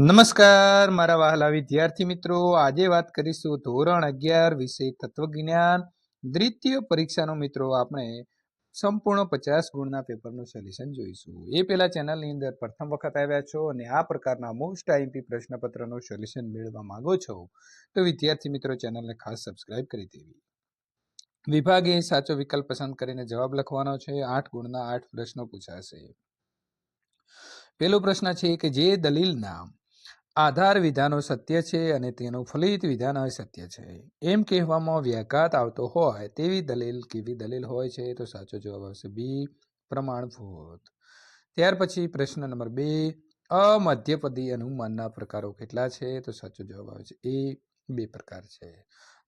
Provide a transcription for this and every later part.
નમસ્કાર મારા વહાલા વિદ્યાર્થી મિત્રો, આજે વાત કરીશું ધોરણ 11 વિષય તત્વજ્ઞાન દ્વિતીય પરીક્ષાનો મિત્રો આપણે સંપૂર્ણ 50 ગુણના પેપરનું સોલ્યુશન જોઈશું। એ પહેલા ચેનલની અંદર પ્રથમ વખત આવ્યા છો અને આ પ્રકારના મોસ્ટ આઈએમપી પ્રશ્નપત્રનું સોલ્યુશન મેળવવા માંગો છો તો વિદ્યાર્થી મિત્રો ચેનલને ખાસ સબસ્ક્રાઇબ કરી દેવી। વિભાગે સાચો વિકલ્પ પસંદ કરીને જવાબ લખવાનો છે। 8 ગુણના 8 પ્રશ્નો પૂછાશે। પહેલો પ્રશ્ન છે કે જે દલીલના આધાર વિધાનો સત્ય છે અને તેનું ફલિત વિધાન અસત્ય છે એમ કહેવામાં વ્યાઘાત આવતો હોય તેવી દલીલ કેવી દલીલ હોય છે? તો સાચો જવાબ આવશે બી, પ્રમાણભૂત। ત્યાર પછી પ્રશ્ન નંબર 2, અમધ્યપદી અનુમાનના પ્રકારો કેટલા છે? તો સાચો જવાબ આવે છે એ, 2 પ્રકાર છે।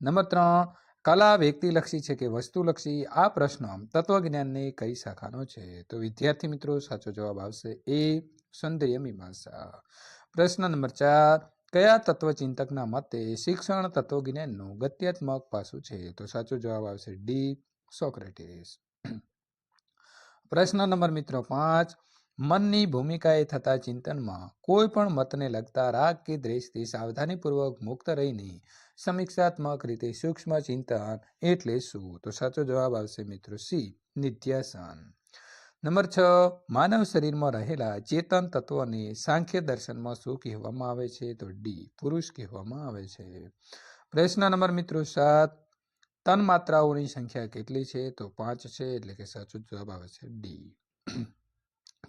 નંબર 3, કલા વ્યક્તિલક્ષી છે કે વસ્તુલક્ષી? આ પ્રશ્ન તત્વજ્ઞાનની કઈ શાખાનો છે? તો વિદ્યાર્થી મિત્રો સાચો જવાબ આવશે એ, સૌંદર્ય મીમાંસા। પ્રશ્ન નંબર 4, કયા તત્વચિંતકના મતે શિક્ષણ તત્વજ્ઞાનનું ગત્યાત્મક પાસું છે? તો સાચો જવાબ આવશે ડી, સોક્રેટિસ। પ્રશ્ન નંબર મિત્રો 5, મનની ભૂમિકાએ થતા ચિંતનમાં કોઈ પણ મતને લગતા રાગ કે દ્વેષથી સાવધાનીપૂર્વક મુક્ત રહીને સમીક્ષાત્મક રીતે સૂક્ષ્મ ચિંતન એટલે શું? તો સાચો જવાબ આવશે મિત્રો સી, નિધ્યાસન। નંબર 6, માનવ શરીરમાં રહેલા ચેતન તત્વને સાંખ્ય દર્શનમાં શું કહેવામાં આવે છે? તો ડી, પુરુષ કહેવામાં આવે છે। પ્રશ્ન નંબર મિત્રો 7, તન્માત્રાઓની સંખ્યા કેટલી છે? તો 5 છે, એટલે કે સાચો જવાબ આવે છે ડી।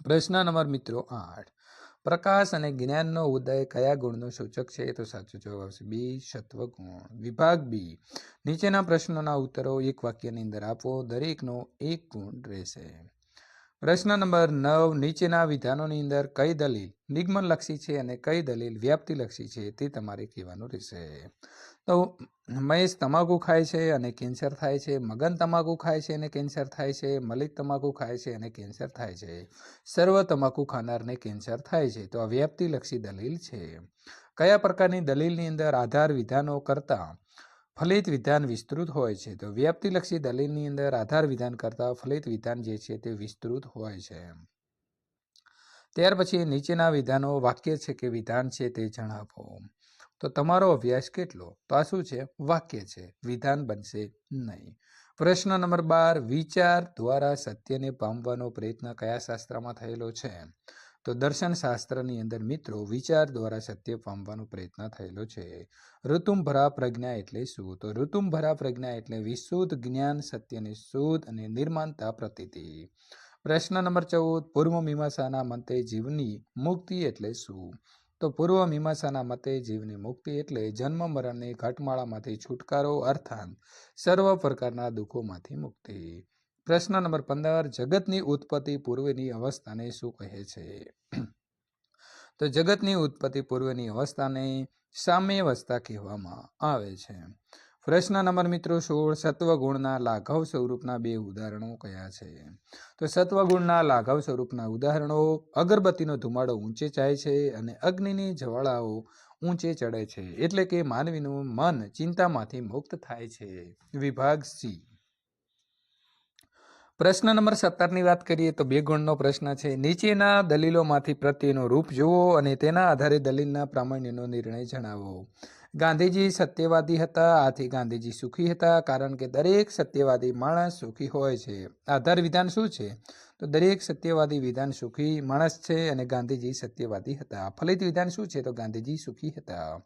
પ્રશ્ન નંબર મિત્રો 8, પ્રકાશ અને જ્ઞાનનો ઉદય કયા ગુણનો સૂચક છે? તો સાચો જવાબ આવશે બી, સત્વગુણ। વિભાગ બી, નીચેના પ્રશ્નોના ઉત્તરો એક વાક્યની અંદર આપો, દરેકનો 1 ગુણ રહેશે। પ્રશ્ન નંબર 9, નીચેના વિધાનોની અંદર કઈ દલીલ નિગમનલક્ષી છે અને કઈ દલીલ વ્યાપ્તિલક્ષી છે તે તમારે કહેવાનું રહેશે। તો મહેશ તમાકુ ખાય છે અને કેન્સર થાય છે, મગન તમાકુ ખાય છે અને કેન્સર થાય છે, મલિક તમાકુ ખાય છે અને કેન્સર થાય છે, સર્વ તમાકુ ખાનારને કેન્સર થાય છે। તો આ વ્યાપ્તિલક્ષી દલીલ છે। કયા પ્રકારની દલીલની અંદર આધાર વિધાનો કરતા ફલિત વિધાન વિસ્તૃત હોય છે? તો વ્યાપ્તિલક્ષી દલીલની અંદર આધાર વિધાન કરતા ફલિત વિધાન જે છે તે વિસ્તૃત હોય છે। ત્યાર પછી નીચેના વિધાનો વાક્ય છે કે વિધાન છે તે જણાવો। તો તમારો અભ્યાસ કેટલો? તો આ શું છે? વાક્ય છે, વિધાન બનશે નહીં। પ્રશ્ન નંબર 12, વિચાર દ્વારા સત્યને પામવાનો પ્રયત્ન કયા શાસ્ત્રમાં થયેલો છે? તો દર્શન શાસ્ત્રની અંદર મિત્રો વિચાર દ્વારા સત્ય પામવાનો પ્રયત્ન થયેલો છે। ઋતુંભરા પ્રજ્ઞા એટલે શું? તો ઋતુંભરા પ્રજ્ઞા એટલે વિશુદ્ધ જ્ઞાન, સત્યની શુદ્ધ અને નિર્માણતા પ્રતીતિ। પ્રશ્ન નંબર 14, પૂર્વ મીમાંસાના મતે જીવની મુક્તિ એટલે શું? તો પૂર્વ મીમાંસાના મતે જીવની મુક્તિ એટલે જન્મ મરણની ઘટમાળામાંથી છુટકારો, અર્થાત સર્વ પ્રકારના દુઃખોમાંથી મુક્તિ। પ્રશ્ન નંબર 15, જગતની ઉત્પત્તિ પૂર્વેની અવસ્થાને શું કહે છે? તો જગતની ઉત્પત્તિ પૂર્વેની અવસ્થાને સામ્યાવસ્થા કહેવામાં આવે છે। પ્રશ્ન નંબર મિત્રો 16, સત્વગુણના લાઘવ સ્વરૂપના 2 ઉદાહરણો કયા છે? તો સત્વગુણના લાઘવ સ્વરૂપના ઉદાહરણો, અગરબત્તીનો ધુમાડો ઊંચે જાય છે અને અગ્નિની જ્વાળાઓ ઊંચે ચડે છે, એટલે કે માનવીનું મન ચિંતામાંથી મુક્ત થાય છે। વિભાગ સી। પ્રશ્ન નંબર 17ની વાત કરીએ તો 2 ગુણનો પ્રશ્ન છે। નીચેના દલીલોમાંથી પ્રત્યેનું રૂપ જુઓ અને તેના આધારે દલીલના પ્રામાણ્યનો નિર્ણય જણાવો। ગાંધીજી સત્યવાદી હતા, આથી ગાંધીજી સુખી હતા, કારણ કે દરેક સત્યવાદી માણસ સુખી હોય છે। આધાર વિધાન શું છે? તો દરેક સત્યવાદી વિધાન સુખી માણસ છે અને ગાંધીજી સત્યવાદી હતા। ફલિત વિધાન શું છે? તો ગાંધીજી સુખી હતા।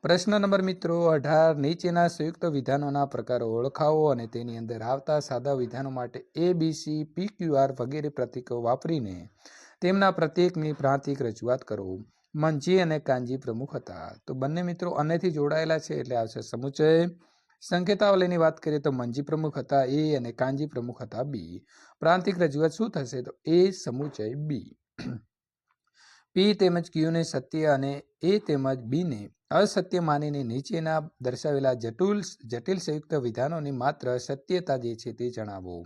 પ્રશ્ન નંબર મિત્રો 18, નીચેના સંયુક્ત વિધાનોના પ્રકારો ઓળખાવો અને તેની અંદર આવતા સાદા વિધાનો માટે ABC, PQR વગેરે પ્રતીકો વાપરીને તેમના પ્રત્યેકની પ્રાંતિક રજૂઆત કરો। મંજી અને કાંજી પ્રમુખ હતા, તો બંને મિત્રો અનેથી જોડાયેલા છે એટલે આવશે સમુચય। સંકેતાવલીની વાત કરીએ તો મંજી પ્રમુખ હતા એ અને કાંજી પ્રમુખ હતા બી। પ્રાંતિક રજૂઆત શું થશે? તો એ સમુચય બી। પી તેમજ ક્યુને સત્ય અને એ તેમજ બીને અસત્ય માનીને નીચેના દર્શાવેલા જટિલ સંયુક્ત વિધાનોની માત્ર સત્યતા જે છે તે જણાવો।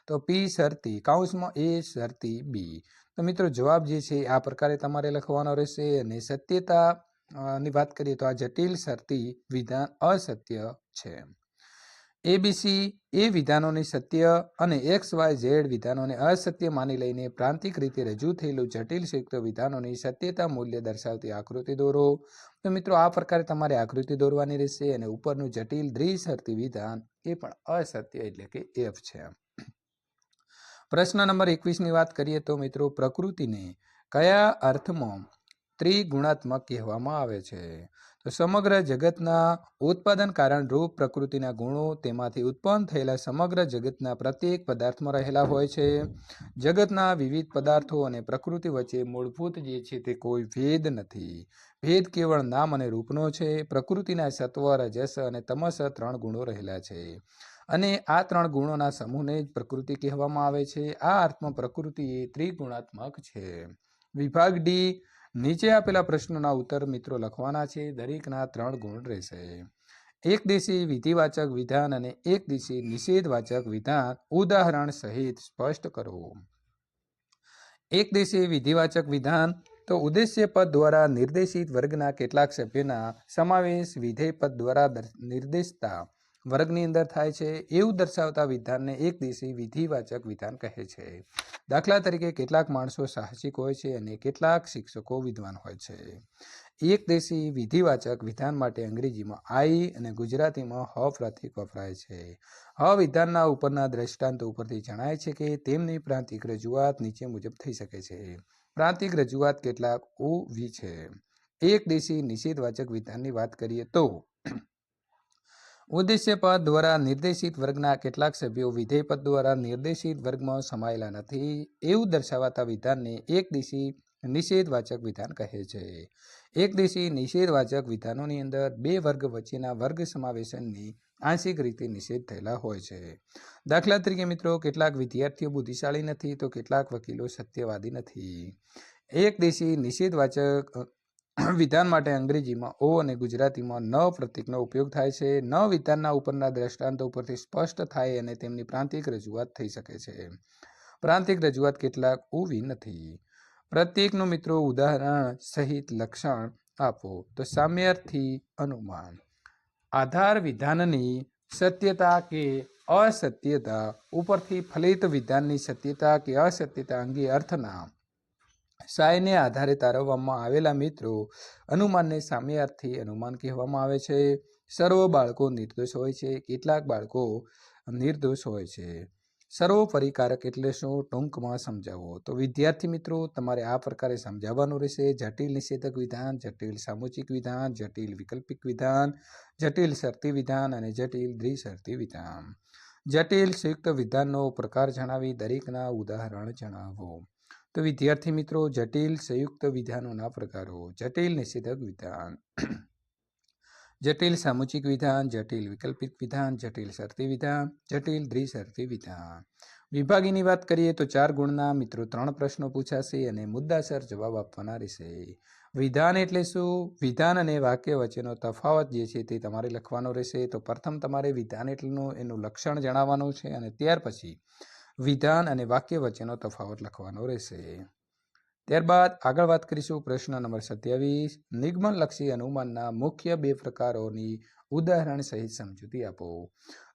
તો પી શરતી કૌંસમાં એ શરતી બી। તો મિત્રો જવાબ જે છે આ પ્રકારે તમારે લખવાનો રહેશે અને સત્યતા ની વાત કરીએ તો આ જટિલ શરતી વિધાન અસત્ય છે। ABC એ વિધાનોની સત્ય અને XYZ વિધાનોને અસત્ય માની લઈને પ્રાંતિક રીતે રજૂ થયેલું જટિલ સંયુક્ત વિધાનોની સત્યતા મૂલ્ય દર્શાવતી આકૃતિ દોરો. તો મિત્રો આ પ્રકારે તમારે આકૃતિ દોરવાની રહેશે અને ઉપરનું જટિલ દ્વિશરતી વિધાન એ પણ અસત્ય એટલે કે F છે. પ્રશ્ન નંબર 21ની વાત કરીએ તો મિત્રો પ્રકૃતિને કયા અર્થમાં ત્રિગુણાત્મક કહેવામાં આવે છે? તો સમગ્ર જગતના ઉત્પાદન કારણ રૂપ પ્રકૃતિના ગુણો તેમાંથી ઉત્પન્ન થયેલા સમગ્ર જગતના પ્રત્યેક પદાર્થમાં રહેલા હોય છે. જગતના વિવિધ પદાર્થો અને પ્રકૃતિ વચ્ચે મૂળભૂત જે છે તે કોઈ ભેદ નથી. ભેદ કેવળ નામ અને રૂપનો છે. પ્રકૃતિના સત્વ, રજસ અને તમસ 3 ગુણો રહેલા છે અને આ 3 ગુણોના સમૂહને જ પ્રકૃતિ કહેવામાં આવે છે. આ અર્થમાં પ્રકૃતિ એ ત્રિગુણાત્મક છે. વિભાગ ડી, નીચે આપેલા પ્રશ્નોના ઉત્તર મિત્રો લખવાના છે. દરેકના 3 ગુણ રહેશે. એકદેશી વિધિવાચક વિધાન અને એકદેશી નિષેધવાચક વિધાન ઉદાહરણ સહિત સ્પષ્ટ કરો. એકદેશી વિધિવાચક વિધાન તો ઉદ્દેશ્ય પદ દ્વારા નિર્દેશિત વર્ગના કેટલાક સભ્યના સમાવેશ વિધેય પદ દ્વારા નિર્દેશતા વર્ગની અંદર થાય છે એવું દર્શાવતા વિધાનને એકદેશી વિધિવાચક વિધાન કહે છે. દાખલા તરીકે કેટલાક માણસો સાહસિક હોય છે અને કેટલાક શિક્ષકો વિદ્વાન હોય છે. એકદેશી વિધિવાચક વિધાન માટે અંગ્રેજીમાં આઈ અને ગુજરાતીમાં હ પ્રતીક વપરાય છે. હ વિધાનના ઉપરના દ્રષ્ટાંતો ઉપરથી જણાય છે કે તેમની પ્રાંતિક રજૂઆત નીચે મુજબ થઈ શકે છે. પ્રાંતિક રજૂઆત કેટલાક ઉવી છે. એકદેશી નિષેધવાચક વિધાનની વાત કરીએ તો ઉદ્દેશ્ય પદ દ્વારા નિર્દેશિત વર્ગના કેટલાક સભ્યો વિધેય પદ દ્વારા નિર્દેશિત વર્ગમાં સમાયેલા નથી એવું દર્શાવતા વિધાનને એકદેશી નિષેધવાચક વિધાન કહે છે. એકદેશી નિષેધવાચક વિધાનોની અંદર 2 વર્ગ વચ્ચેના વર્ગ સમાવેશનની આંશિક રીતે નિષેધ થયેલા હોય છે. દાખલા તરીકે મિત્રો કેટલાક વિદ્યાર્થીઓ બુદ્ધિશાળી નથી તો કેટલાક વકીલો સત્યવાદી નથી. એકદેશી નિષેધવાચક વિધાન માટે અંગ્રેજીમાં ઓ અને ગુજરાતીમાં ન પ્રતીકનો ઉપયોગ થાય છે. ન વિધાનના ઉપરના દ્રષ્ટાંતો ઉપરથી સ્પષ્ટ થાય અને તેમની પ્રાંતિક રજૂઆત થઈ શકે છે. પ્રાંતિક રજૂઆત કેટલાક ઉવી નથી. પ્રત્યેકનું મિત્રો ઉદાહરણ સહિત લક્ષણ આપો. તો સામ્યાર્થી અનુમાન આધાર વિધાનની સત્યતા કે અસત્યતા ઉપરથી ફલિત વિધાનની સત્યતા કે અસત્યતા અંગે અર્થના સાયને આધારે તારવવામાં આવેલા મિત્રો અનુમાનને સામ્યાર્થી અનુમાન કહેવામાં આવે છે. સર્વ બાળકો નિર્દોષ હોય છે, કેટલાક બાળકો નિર્દોષ હોય છે. સર્વોપરિકારક એટલે શું? ટૂંકમાં સમજાવો. તો વિદ્યાર્થી મિત્રો તમારે આ પ્રકારે સમજાવવાનું રહેશે. જટિલ નિષેધક વિધાન, જટિલ સામૂહિક વિધાન, જટિલ વૈકલ્પિક વિધાન, જટિલ શરતી વિધાન અને જટિલ દ્વિશરતી વિધાન. જટિલ સંયુક્ત વિધાનનો પ્રકાર જણાવી દરેકના ઉદાહરણ જણાવો. તો વિદ્યાર્થી મિત્રો જટિલ સંયુક્ત વિધાનોના પ્રકારો: જટિલ નિષેધક વિધાન, જટિલ સામૂહિક વિધાન, જટિલ વૈકલ્પિક વિધાન, જટિલ શરતી વિધાન, જટિલ દ્વિશરતી વિધાન. વિભાગીની વાત કરીએ તો 4 ગુણના મિત્રો 3 પ્રશ્નો પૂછાશે અને મુદ્દાસર જવાબ આપવાના રહેશે. વિધાન એટલે શું? વિધાન અને વાક્ય વચ્ચેનો તફાવત જે છે તે તમારે લખવાનો રહેશે. તો પ્રથમ તમારે વિધાન એટલું એનું લક્ષણ જણાવવાનું છે અને ત્યાર પછી વિધાન અને વાક્ય વચ્ચેનો તફાવત લખવાનો રહેશે. ત્યારબાદ આગળ વાત કરીશું પ્રશ્ન નંબર 27. નિગમનલક્ષી અનુમાનના મુખ્ય 2 પ્રકારોની ઉદાહરણ સહિત સમજૂતી આપો.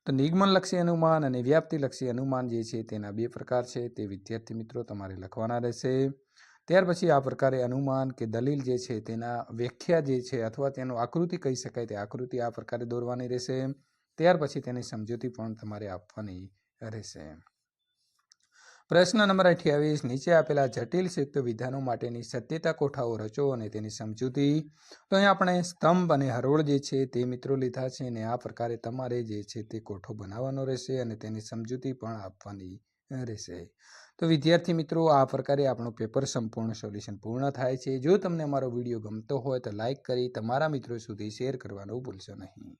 તો નિગમનલક્ષી અનુમાન અને વ્યાપ્તિલક્ષી અનુમાન જે છે તેના 2 પ્રકાર છે તે વિદ્યાર્થી મિત્રો તમારે લખવાના રહેશે. ત્યાર પછી આ પ્રકારે અનુમાન કે દલીલ જે છે તેના વ્યાખ્યા જે છે અથવા તેનું આકૃતિ કહી શકાય તે આકૃતિ આ પ્રકારે દોરવાની રહેશે. ત્યાર પછી તેની સમજૂતી પણ તમારે આપવાની રહેશે. પ્રશ્ન નંબર 28. નીચે આપેલા જટિલ સંયુક્ત વિધાનો માટેની સત્યતા કોઠાઓ રચો અને તેની સમજૂતી. તો અહીં આપણે સ્તંભ અને હરોળ જે છે તે મિત્રો લીધા છે અને આ પ્રકારે તમારે જે છે તે કોઠો બનાવવાનો રહેશે અને તેની સમજૂતી પણ આપવાની રહેશે. તો વિદ્યાર્થી મિત્રો આ પ્રકારે આપણું પેપર સંપૂર્ણ સોલ્યુશન પૂર્ણ થાય છે. જો તમને અમારો વિડીયો ગમતો હોય તો લાઇક કરી તમારા મિત્રો સુધી શેર કરવાનું ભૂલશો નહીં.